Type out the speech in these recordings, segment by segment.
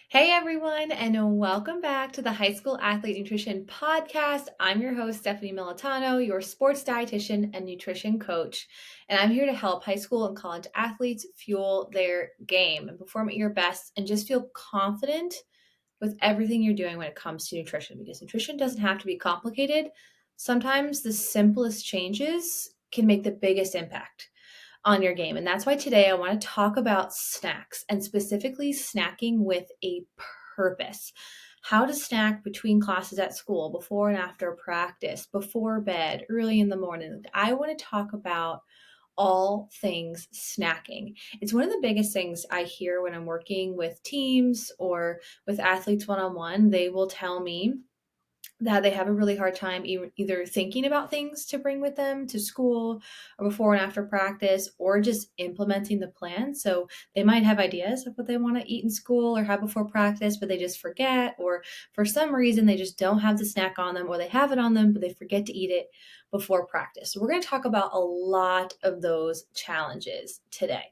Hey everyone, and welcome back to the High School Athlete Nutrition Podcast. I'm your host, Stephanie Militano, your sports dietitian and nutrition coach, and I'm here to help high school and college athletes fuel their game and perform at your best and just feel confident with everything you're doing when it comes to nutrition because nutrition doesn't have to be complicated. Sometimes the simplest changes can make the biggest impact on your game. And that's why today I want to talk about snacks and specifically snacking with a purpose. How to snack between classes at school, before and after practice, before bed, early in the morning. I want to talk about all things snacking. It's one of the biggest things I hear when I'm working with teams or with athletes one on one. They will tell me that they have a really hard time either thinking about things to bring with them to school or before and after practice or just implementing the plan. So they might have ideas of what they want to eat in school or have before practice, but they just forget, or for some reason they just don't have the snack on them, or they have it on them, but they forget to eat it before practice. So we're going to talk about a lot of those challenges today.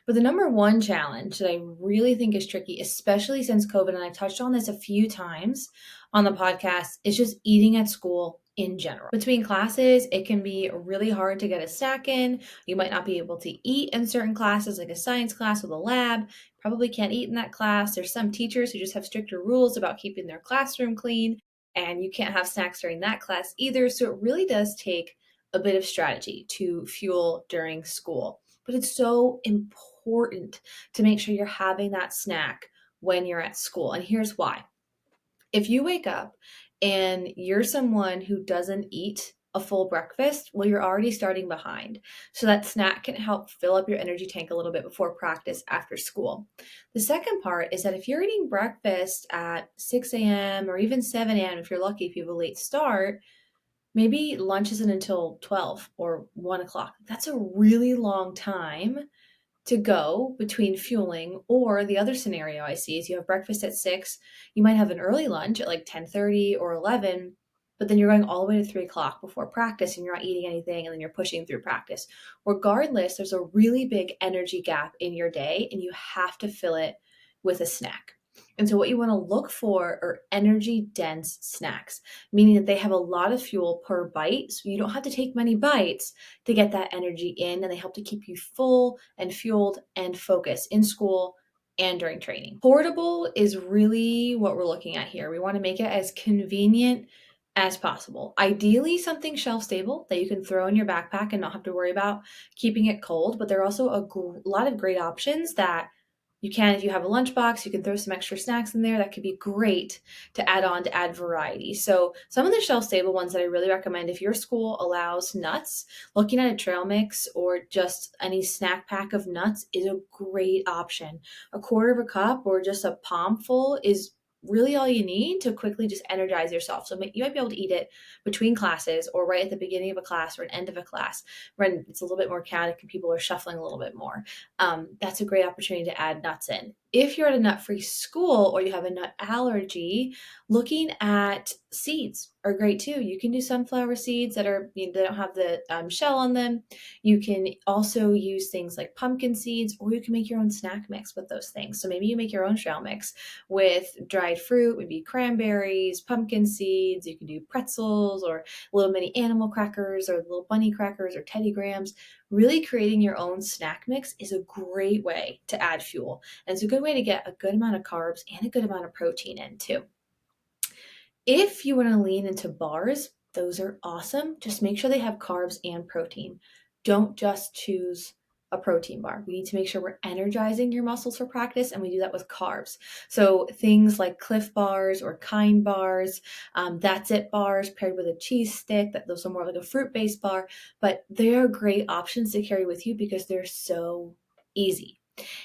But the number one challenge that I really think is tricky, especially since COVID, and I touched on this a few times on the podcast, is just eating at school in general. Between classes, it can be really hard to get a snack in. You might not be able to eat in certain classes, like a science class with a lab. Probably can't eat in that class. There's some teachers who just have stricter rules about keeping their classroom clean, and you can't have snacks during that class either. So it really does take a bit of strategy to fuel during school. But it's so important to make sure you're having that snack when you're at school. And here's why. If you wake up and you're someone who doesn't eat a full breakfast, well, you're already starting behind. So that snack can help fill up your energy tank a little bit before practice after school. The second part is that if you're eating breakfast at 6 a.m. or even 7 a.m., if you're lucky, if you have a late start, maybe lunch isn't until 12 or 1 o'clock. That's a really long time to go between fueling. Or the other scenario I see is you have breakfast at 6, you might have an early lunch at like 10:30 or 11, but then you're going all the way to 3 o'clock before practice and you're not eating anything and then you're pushing through practice. Regardless, there's a really big energy gap in your day and you have to fill it with a snack. And so what you want to look for are energy dense snacks, meaning that they have a lot of fuel per bite. So you don't have to take many bites to get that energy in, and they help to keep you full and fueled and focused in school and during training. Portable is really what we're looking at here. We want to make it as convenient as possible. Ideally, something shelf stable that you can throw in your backpack and not have to worry about keeping it cold. But there are also a lot of great options that you can, if you have a lunchbox, you can throw some extra snacks in there. That could be great to add on to add variety. So some of the shelf stable ones that I really recommend, if your school allows nuts, looking at a trail mix or just any snack pack of nuts is a great option. A quarter of a cup or just a palm full is really all you need to quickly just energize yourself. So you might be able to eat it between classes or right at the beginning of a class or an end of a class when it's a little bit more chaotic and people are shuffling a little bit more. That's a great opportunity to add nuts in. If you're at a nut-free school or you have a nut allergy, looking at seeds are great too. You can do sunflower seeds that are, they don't have the shell on them. You can also use things like pumpkin seeds, or you can make your own snack mix with those things. So maybe you make your own trail mix with dried fruit, maybe cranberries, pumpkin seeds. You can do pretzels or little mini animal crackers or little bunny crackers or Teddy Grahams. Really creating your own snack mix is a great way to add fuel. And it's a good way to get a good amount of carbs and a good amount of protein in too. If you want to lean into bars, those are awesome. Just make sure they have carbs and protein. Don't just choose a protein bar. We need to make sure we're energizing your muscles for practice, and we do that with carbs. So things like Cliff bars or Kind bars, That's It bars paired with a cheese stick, those are more like a fruit-based bar, but they are great options to carry with you because they're so easy.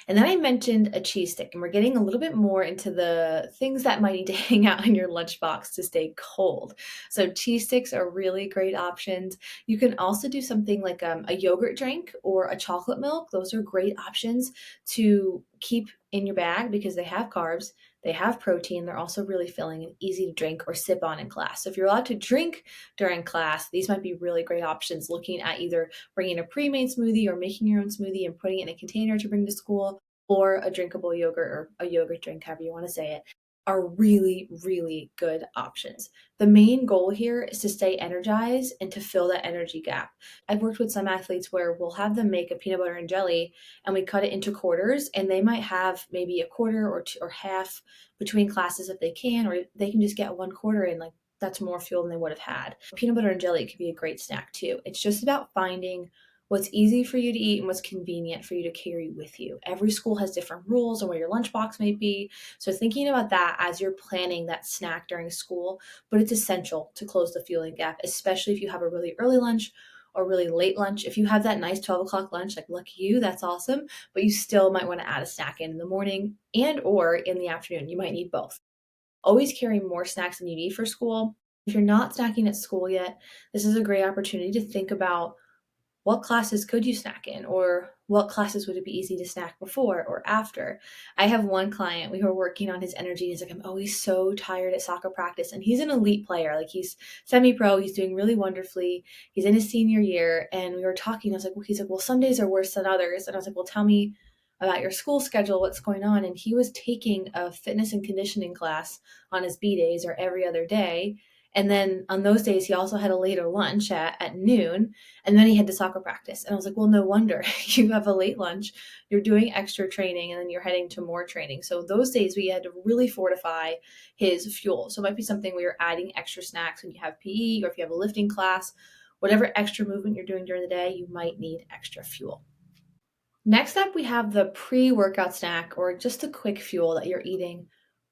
And then I mentioned a cheese stick, and we're getting a little bit more into the things that might need to hang out in your lunchbox to stay cold. So cheese sticks are really great options. You can also do something like a yogurt drink or a chocolate milk. Those are great options to keep in your bag because they have carbs, they have protein, they're also really filling and easy to drink or sip on in class. So if you're allowed to drink during class, these might be really great options, looking at either bringing a pre-made smoothie or making your own smoothie and putting it in a container to bring to school, or a drinkable yogurt or a yogurt drink, however you want to say it, are really, really good options. The main goal here is to stay energized and to fill that energy gap. I've worked with some athletes where we'll have them make a peanut butter and jelly and we cut it into quarters, and they might have maybe a quarter or two or half between classes if they can, or they can just get 1/4 in. Like, that's more fuel than they would have had. Peanut butter and jelly could be a great snack too. It's just about finding what's easy for you to eat and what's convenient for you to carry with you. Every school has different rules on where your lunchbox may be. So thinking about that as you're planning that snack during school, but it's essential to close the fueling gap, especially if you have a really early lunch or really late lunch. If you have that nice 12 o'clock lunch, like lucky you, that's awesome. But you still might want to add a snack in the morning and or in the afternoon. You might need both. Always carry more snacks than you need for school. If you're not snacking at school yet, this is a great opportunity to think about what classes could you snack in, or what classes would it be easy to snack before or after. I have one client, we were working on his energy. He's like, I'm always so tired at soccer practice. And he's an elite player. Like, he's semi-pro, he's doing really wonderfully. He's in his senior year. And we were talking, I was like, well, he's like, well, some days are worse than others. And I was like, well, tell me about your school schedule, what's going on. And he was taking a fitness and conditioning class on his B days or every other day. And then on those days, he also had a later lunch at noon. And then he had to soccer practice. And I was like, well, no wonder you have a late lunch, you're doing extra training, and then you're heading to more training. So those days we had to really fortify his fuel. So it might be something where you're adding extra snacks when you have PE, or if you have a lifting class, whatever extra movement you're doing during the day, you might need extra fuel. Next up, we have the pre-workout snack, or just a quick fuel that you're eating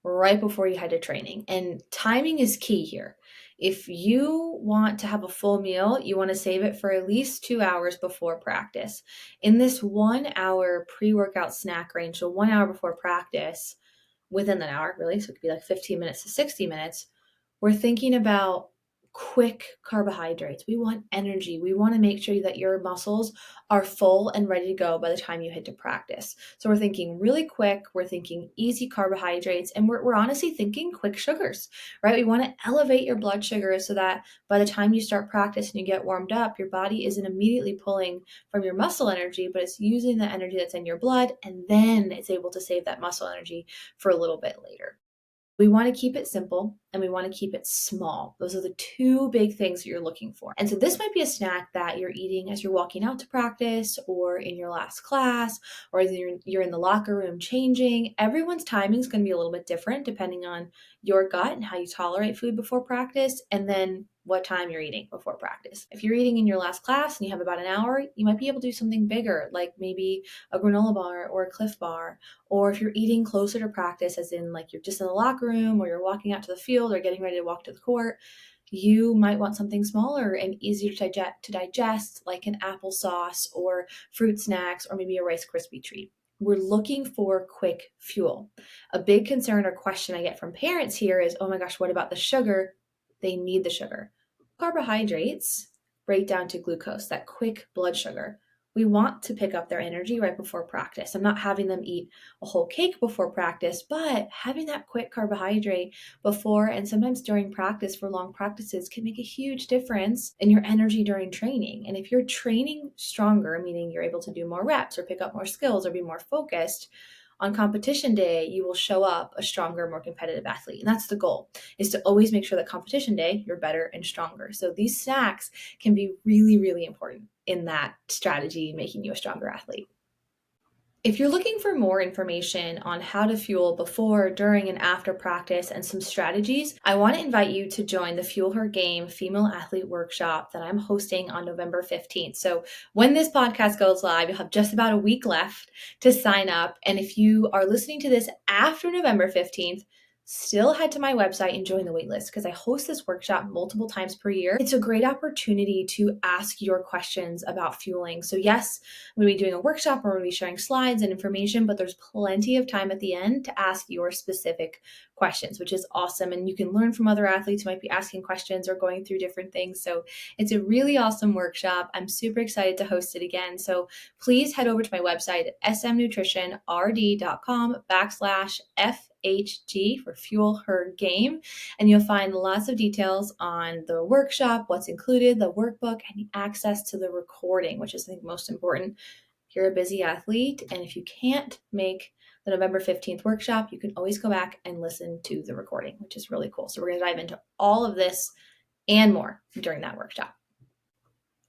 right before you head to training. And timing is key here. If you want to have a full meal, you want to save it for at least 2 hours before practice. In this 1 hour pre-workout snack range, so 1 hour before practice, within an hour, really, so it could be like 15 minutes to 60 minutes, we're thinking about quick carbohydrates. We want energy. We want to make sure that your muscles are full and ready to go by the time you head to practice. So we're thinking really quick, we're thinking easy carbohydrates, and we're honestly thinking quick sugars, right? We want to elevate your blood sugar so that by the time you start practice and you get warmed up, your body isn't immediately pulling from your muscle energy, but it's using the energy that's in your blood, and then it's able to save that muscle energy for a little bit later. We want to keep it simple and we want to keep it small. Those are the two big things that you're looking for. And so this might be a snack that you're eating as you're walking out to practice, or in your last class, or as you're in the locker room changing. Everyone's timing is going to be a little bit different depending on your gut and how you tolerate food before practice, and then what time you're eating before practice. If you're eating in your last class and you have about an hour, you might be able to do something bigger, like maybe a granola bar or a Cliff Bar. Or if you're eating closer to practice, as in like you're just in the locker room or you're walking out to the field or getting ready to walk to the court, you might want something smaller and easier to digest, like an applesauce or fruit snacks, or maybe a Rice Krispie treat. We're looking for quick fuel. A big concern or question I get from parents here is, oh my gosh, what about the sugar? They need the sugar. Carbohydrates break down to glucose, that quick blood sugar. We want to pick up their energy right before practice. I'm not having them eat a whole cake before practice, but having that quick carbohydrate before and sometimes during practice for long practices can make a huge difference in your energy during training. And if you're training stronger, meaning you're able to do more reps or pick up more skills or be more focused, on competition day, you will show up a stronger, more competitive athlete. And that's the goal, is to always make sure that competition day, you're better and stronger. So these snacks can be really, really important in that strategy, making you a stronger athlete. If you're looking for more information on how to fuel before, during, and after practice and some strategies, I want to invite you to join the Fuel Her Game Female Athlete Workshop that I'm hosting on November 15th. So when this podcast goes live, you'll have just about a week left to sign up. And if you are listening to this after November 15th, still head to my website and join the waitlist, because I host this workshop multiple times per year. It's a great opportunity to ask your questions about fueling. So yes, I'm going to be doing a workshop, or we're going to be sharing slides and information, but there's plenty of time at the end to ask your specific questions, which is awesome. And you can learn from other athletes who might be asking questions or going through different things. So it's a really awesome workshop. I'm super excited to host it again. So please head over to my website at smnutritionrd.com/FHG for Fuel Her Game. And you'll find lots of details on the workshop, what's included, the workbook, and access to the recording, which is, I think, most important. you're a busy athlete, and if you can't make the November 15th workshop, you can always go back and listen to the recording, which is really cool. So we're going to dive into all of this and more during that workshop.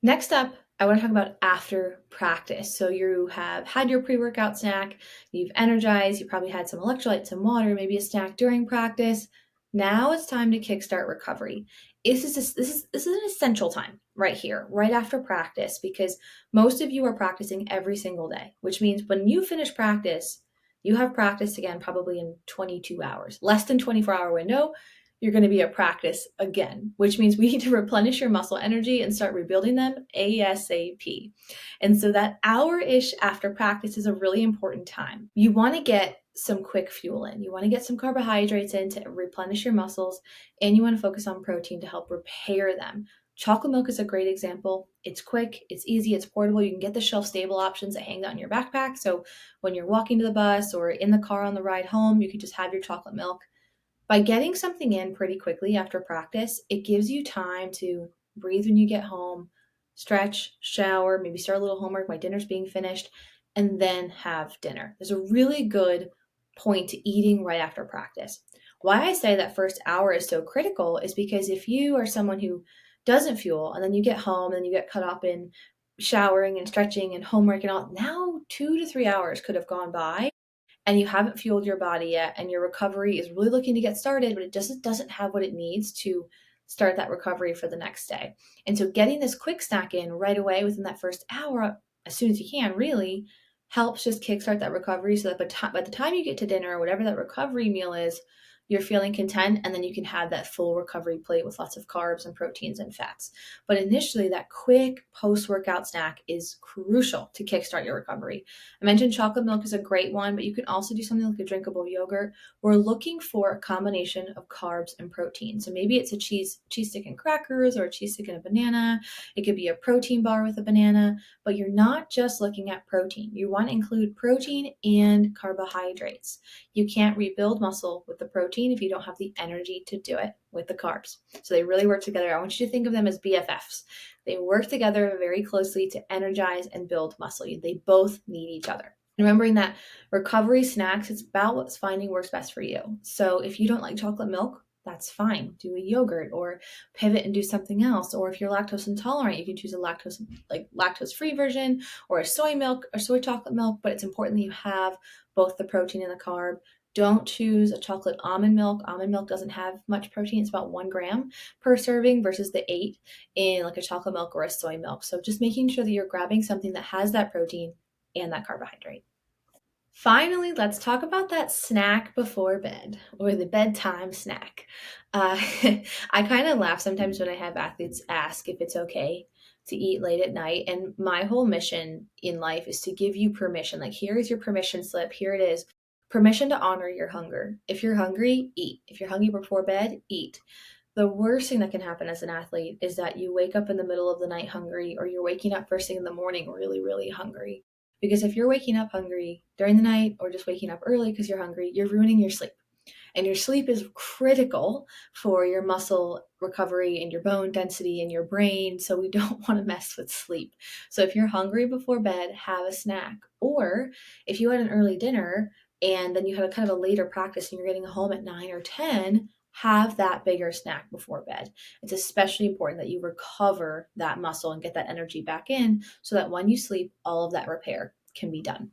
Next up, I want to talk about after practice. So you have had your pre-workout snack, you've energized, you probably had some electrolytes, some water, maybe a snack during practice. Now it's time to kickstart recovery. This is an essential time right here, right after practice, because most of you are practicing every single day, which means when you finish practice, you have practice again probably in 22 hours, less than 24-hour window. You're going to be at practice again, which means we need to replenish your muscle energy and start rebuilding them ASAP. And so that hour-ish after practice is a really important time. You want to get some quick fuel in. You want to get some carbohydrates in to replenish your muscles, and you want to focus on protein to help repair them. Chocolate milk is a great example. It's quick, it's easy, it's portable. You can get the shelf-stable options that hang out in your backpack. So when you're walking to the bus or in the car on the ride home, you can just have your chocolate milk. By getting something in pretty quickly after practice, it gives you time to breathe when you get home, stretch, shower, maybe start a little homework. My dinner's being finished, and then have dinner. There's a really good point to eating right after practice. Why I say that first hour is so critical is because if you are someone who doesn't fuel and then you get home and you get caught up in showering and stretching and homework and all, now 2 to 3 hours could have gone by and you haven't fueled your body yet, and your recovery is really looking to get started, but it just doesn't have what it needs to start that recovery for the next day. And so getting this quick snack in right away within that first hour, as soon as you can, really helps just kickstart that recovery so that by the time you get to dinner or whatever that recovery meal is, you're feeling content, and then you can have that full recovery plate with lots of carbs and proteins and fats. But initially, that quick post-workout snack is crucial to kickstart your recovery. I mentioned chocolate milk is a great one, but you can also do something like a drinkable yogurt. We're looking for a combination of carbs and protein. So maybe it's a cheese stick and crackers, or a cheese stick and a banana. It could be a protein bar with a banana, but you're not just looking at protein. You want to include protein and carbohydrates. You can't rebuild muscle with the protein if you don't have the energy to do it with the carbs. So they really work together. I want you to think of them as BFFs. They work together very closely to energize and build muscle. They both need each other. Remembering that recovery snacks, it's about what's finding works best for you. So if you don't like chocolate milk, that's fine. Do a yogurt or pivot and do something else. Or if you're lactose intolerant, you can choose a lactose-free version, or a soy milk or soy chocolate milk, but it's important that you have both the protein and the carb. Don't choose a chocolate almond milk. Almond milk doesn't have much protein. It's about 1 gram per serving versus the 8 in like a chocolate milk or a soy milk. So just making sure that you're grabbing something that has that protein and that carbohydrate. Finally, let's talk about that snack before bed, or the bedtime snack. I kind of laugh sometimes when I have athletes ask if it's okay to eat late at night. And my whole mission in life is to give you permission. Like, here is your permission slip. Here it is. Permission to honor your hunger. If you're hungry, eat. If you're hungry before bed, eat. The worst thing that can happen as an athlete is that you wake up in the middle of the night hungry, or you're waking up first thing in the morning really, really hungry. Because if you're waking up hungry during the night, or just waking up early because you're hungry, you're ruining your sleep. And your sleep is critical for your muscle recovery and your bone density and your brain. So we don't want to mess with sleep. So if you're hungry before bed, have a snack. Or if you had an early dinner and then you had a kind of a later practice and you're getting home at 9 or 10, have that bigger snack before bed. It's especially important that you recover that muscle and get that energy back in so that when you sleep, all of that repair can be done.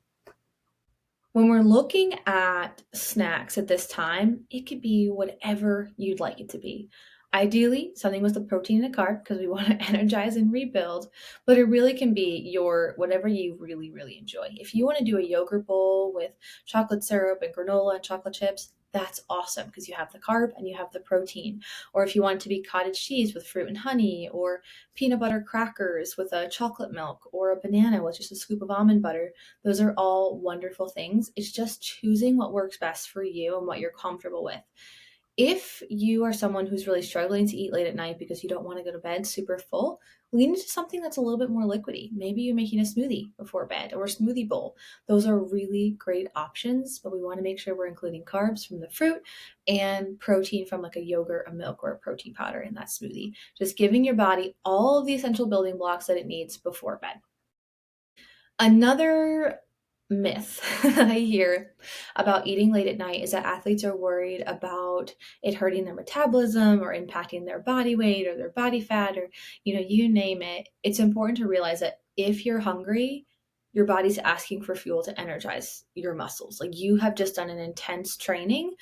When we're looking at snacks at this time, it could be whatever you'd like it to be. Ideally, something with a protein and a carb because we want to energize and rebuild, but it really can be your whatever you really, really enjoy. If you want to do a yogurt bowl with chocolate syrup and granola and chocolate chips, that's awesome because you have the carb and you have the protein. Or if you want it to be cottage cheese with fruit and honey, or peanut butter crackers with a chocolate milk, or a banana with just a scoop of almond butter, those are all wonderful things. It's just choosing what works best for you and what you're comfortable with. If you are someone who's really struggling to eat late at night because you don't want to go to bed super full, lean into something that's a little bit more liquidy. Maybe you're making a smoothie before bed, or a smoothie bowl. Those are really great options, but we want to make sure we're including carbs from the fruit and protein from like a yogurt, a milk, or a protein powder in that smoothie. Just giving your body all of the essential building blocks that it needs before bed. Another myth that I hear about eating late at night is that athletes are worried about it hurting their metabolism or impacting their body weight or their body fat or, you name it. It's important to realize that if you're hungry, your body's asking for fuel to energize your muscles. Like you have just done an intense training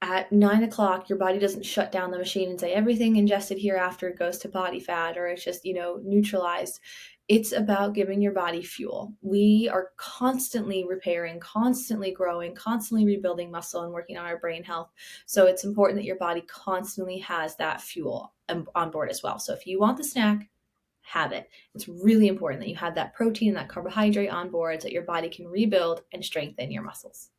at 9 o'clock, your body doesn't shut down the machine and say everything ingested hereafter goes to body fat or it's just, neutralized. It's about giving your body fuel. We are constantly repairing, constantly growing, constantly rebuilding muscle and working on our brain health. So it's important that your body constantly has that fuel on board as well. So if you want the snack, have it. It's really important that you have that protein and that carbohydrate on board so that your body can rebuild and strengthen your muscles.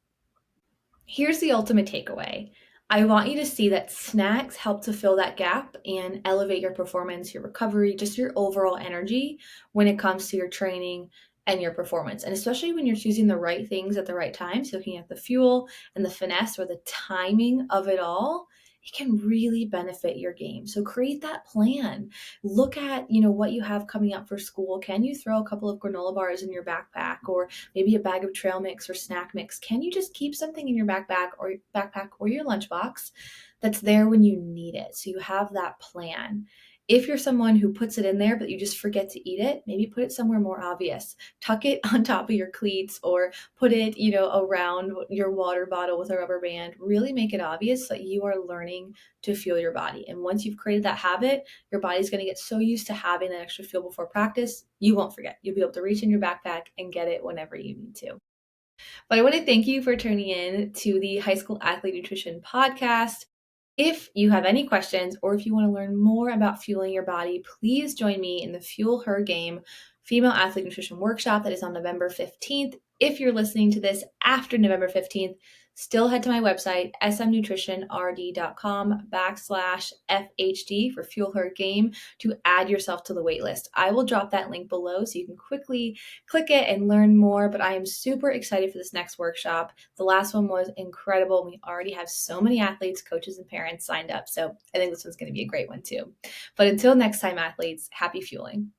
Here's the ultimate takeaway. I want you to see that snacks help to fill that gap and elevate your performance, your recovery, just your overall energy when it comes to your training and your performance. And especially when you're choosing the right things at the right time, so looking at the fuel and the finesse or the timing of it all, it can really benefit your game. So create that plan. Look at, what you have coming up for school. Can you throw a couple of granola bars in your backpack or maybe a bag of trail mix or snack mix? Can you just keep something in your backpack or your lunchbox that's there when you need it? So you have that plan. If you're someone who puts it in there, but you just forget to eat it, maybe put it somewhere more obvious. Tuck it on top of your cleats or put it, around your water bottle with a rubber band. Really make it obvious that you are learning to fuel your body. And once you've created that habit, your body's going to get so used to having that extra fuel before practice, you won't forget. You'll be able to reach in your backpack and get it whenever you need to. But I want to thank you for tuning in to the High School Athlete Nutrition Podcast. If you have any questions or if you want to learn more about fueling your body, please join me in the Fuel Her Game Female Athlete Nutrition Workshop that is on November 15th. If you're listening to this after November 15th, still head to my website, smnutritionrd.com/FHD for Fuel Her Game to add yourself to the waitlist. I will drop that link below so you can quickly click it and learn more, but I am super excited for this next workshop. The last one was incredible. We already have so many athletes, coaches, and parents signed up, so I think this one's going to be a great one too. But until next time, athletes, happy fueling.